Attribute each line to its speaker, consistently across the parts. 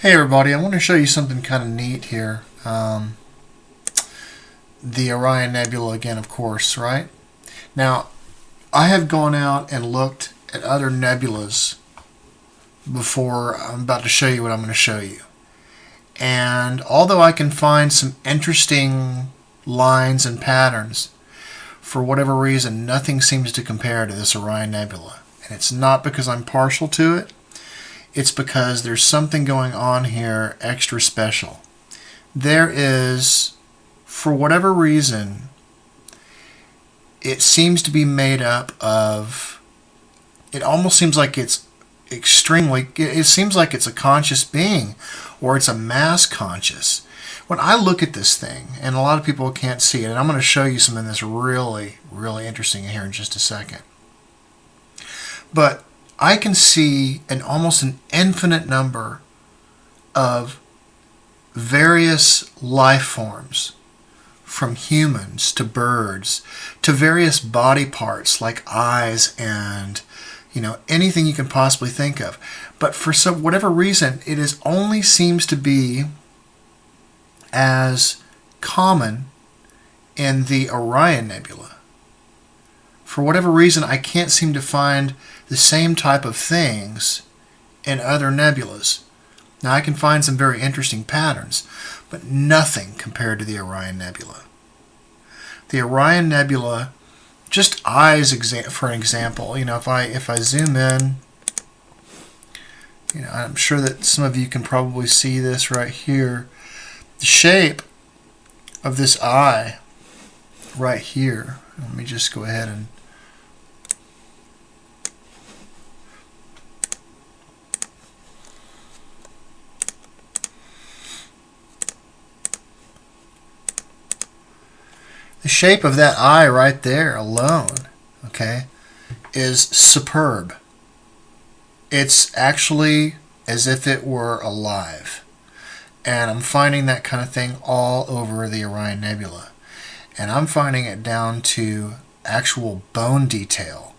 Speaker 1: Hey everybody, I want to show you something kind of neat here. The Orion Nebula again, of course, right? Now, I have gone out and looked at other nebulas before I'm about to show you what I'm going to show you. And although I can find some interesting lines and patterns, for whatever reason, nothing seems to compare to this Orion Nebula. And it's not because I'm partial to it. It's because there's something going on here extra special. There is, for whatever reason, it seems to be made up of, it almost seems like it's it seems like it's a conscious being, or it's a mass conscious. When I look at this thing, and a lot of people can't see it, and I'm going to show you something that's really, really interesting here in just a second. But I can see almost an infinite number of various life forms, from humans to birds to various body parts like eyes and anything you can possibly think of. But for whatever reason, it only seems to be as common in the Orion Nebula. For whatever reason, I can't seem to find the same type of things in other nebulas. Now, I can find some very interesting patterns, but nothing compared to the Orion Nebula. The Orion Nebula, just eyes for an example, if I zoom in, I'm sure that some of you can probably see this right here. The shape of this eye right here. Let me just go ahead and the shape of that eye right there alone, okay, is superb. It's actually as if it were alive. And I'm finding that kind of thing all over the Orion Nebula. And I'm finding it down to actual bone detail.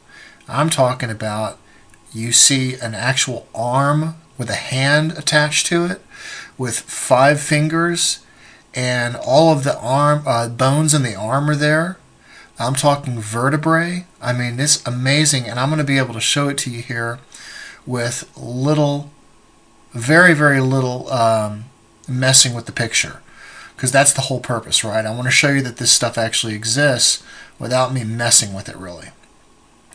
Speaker 1: I'm talking about, you see an actual arm with a hand attached to it, with 5 fingers, and all of the bones in the arm are there. I'm talking vertebrae. I mean, it's amazing, and I'm going to be able to show it to you here with very, very little messing with the picture, because that's the whole purpose, right? I want to show you that this stuff actually exists without me messing with it, really.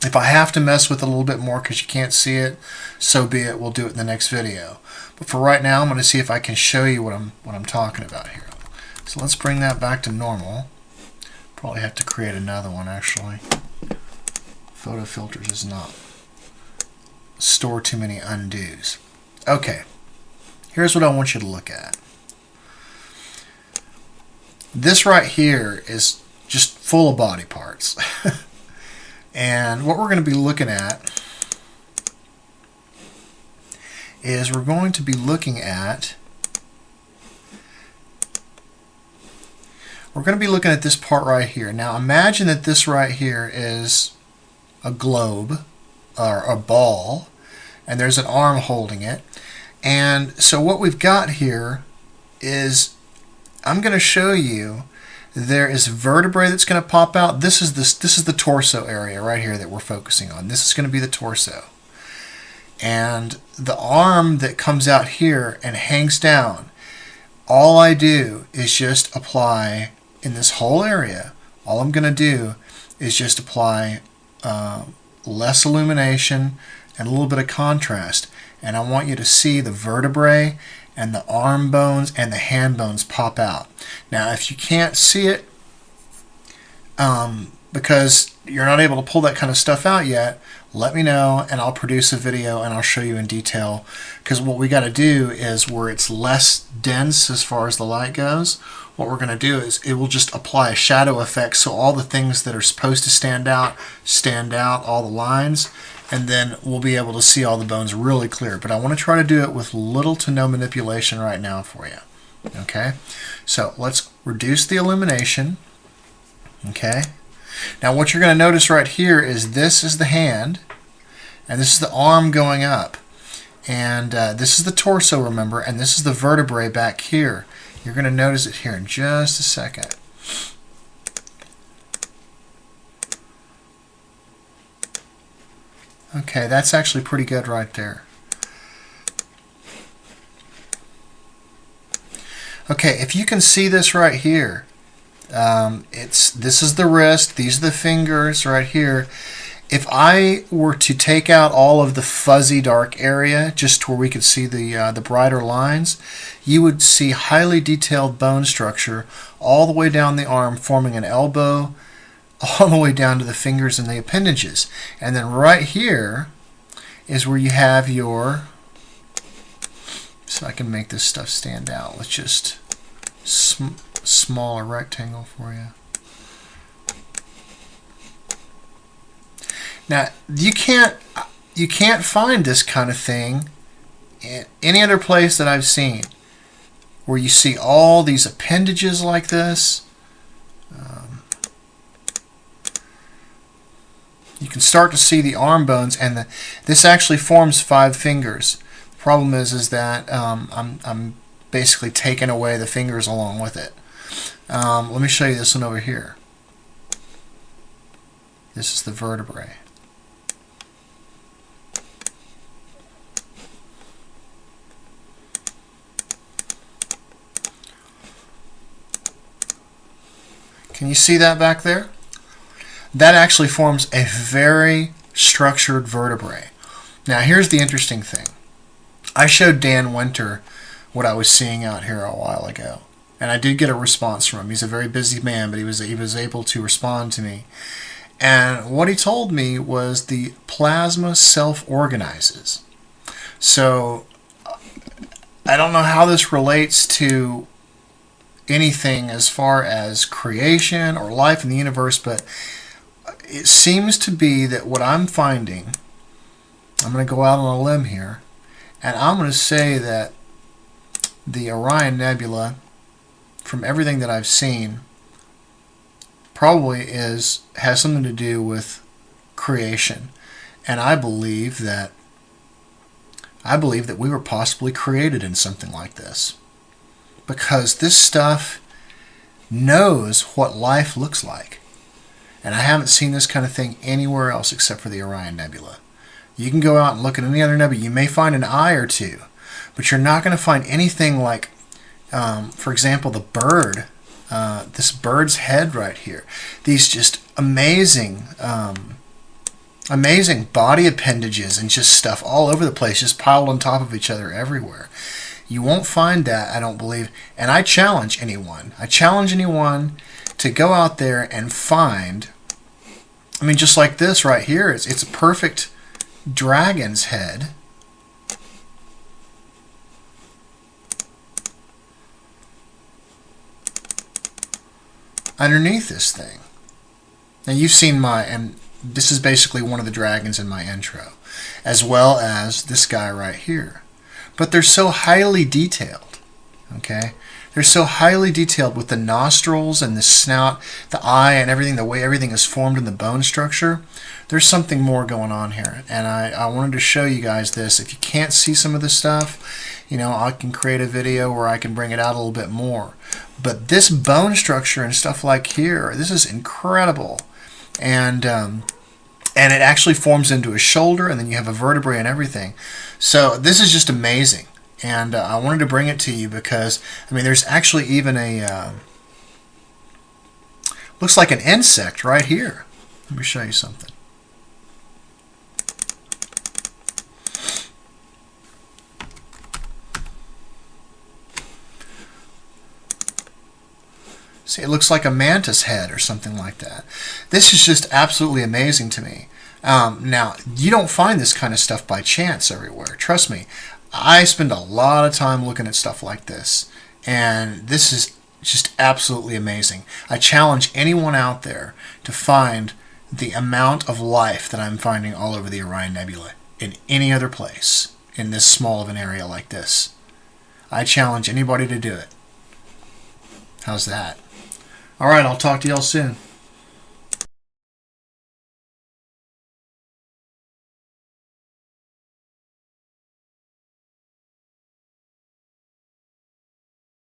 Speaker 1: If I have to mess with it a little bit more because you can't see it, so be it. We'll do it in the next video. But for right now, I'm going to see if I can show you what I'm talking about here. So let's bring that back to normal. Probably have to create another one, actually. Photo filters does not store too many undos. Okay, here's what I want you to look at. This right here is just full of body parts. And what we're going to be looking at is we're going to be looking at this part right here. Now imagine that this right here is a globe or a ball, and there's an arm holding it. And so what we've got here is, I'm going to show you, there is vertebrae that's going to pop out. This is the torso area right here that we're focusing on. This is going to be the torso. And the arm that comes out here and hangs down, all I do is just apply, in this whole area, all I'm going to do is just apply less illumination and a little bit of contrast. And I want you to see the vertebrae and the arm bones and the hand bones pop out. Now, if you can't see it, because you're not able to pull that kind of stuff out yet, let me know and I'll produce a video and I'll show you in detail. Because what we got to do is, where it's less dense as far as the light goes, what we're going to do is it will just apply a shadow effect, so all the things that are supposed to stand out, all the lines, and then we'll be able to see all the bones really clear. But I want to try to do it with little to no manipulation right now for you. Okay, so let's reduce the illumination. Okay, now what you're going to notice right here is, this is the hand and this is the arm going up. And this is the torso, remember, and this is the vertebrae back here. You're going to notice it here in just a second. Okay, that's actually pretty good right there. Okay, if you can see this right here, this is the wrist, these are the fingers right here. If I were to take out all of the fuzzy dark area, just where we could see the brighter lines, you would see highly detailed bone structure all the way down the arm, forming an elbow, all the way down to the fingers and the appendages. And then right here is where you have your, so I can make this stuff stand out. Let's just smaller rectangle for you. Now you can't find this kind of thing in any other place that I've seen, where you see all these appendages like this. You can start to see the arm bones, and this actually forms 5 fingers. The problem is that I'm basically taking away the fingers along with it. Let me show you this one over here. This is the vertebrae. Can you see that back there? That actually forms a very structured vertebrae. Now here's the interesting thing. I showed Dan Winter what I was seeing out here a while ago, and I did get a response from him. He's a very busy man, but he was able to respond to me. And what he told me was the plasma self-organizes. So I don't know how this relates to anything as far as creation or life in the universe, but it seems to be that what I'm finding, I'm going to go out on a limb here, and I'm going to say that the Orion Nebula, from everything that I've seen, probably has something to do with creation. And I believe that we were possibly created in something like this, because this stuff knows what life looks like. And I haven't seen this kind of thing anywhere else except for the Orion Nebula. You can go out and look at any other nebula. You may find an eye or two, but you're not going to find anything like, for example, the bird, this bird's head right here. These just amazing body appendages and just stuff all over the place, just piled on top of each other everywhere. You won't find that, I don't believe. And I challenge anyone to go out there and find, I mean, just like this right here, it's a perfect dragon's head. Underneath this thing. Now you've seen and this is basically one of the dragons in my intro, as well as this guy right here. But they're so highly detailed, okay? They're so highly detailed with the nostrils and the snout, the eye, and everything, the way everything is formed in the bone structure. There's something more going on here, and I wanted to show you guys this. If you can't see some of this stuff, you know, I can create a video where I can bring it out a little bit more. But this bone structure and stuff like here, this is incredible. And it actually forms into a shoulder, and then you have a vertebrae and everything. So this is just amazing. And I wanted to bring it to you because, I mean, there's actually even a, looks like an insect right here. Let me show you something. See, it looks like a mantis head or something like that. This is just absolutely amazing to me. Now, you don't find this kind of stuff by chance everywhere. Trust me. I spend a lot of time looking at stuff like this, and this is just absolutely amazing. I challenge anyone out there to find the amount of life that I'm finding all over the Orion Nebula in any other place in this small of an area like this. I challenge anybody to do it. How's that? All right, I'll talk to y'all soon.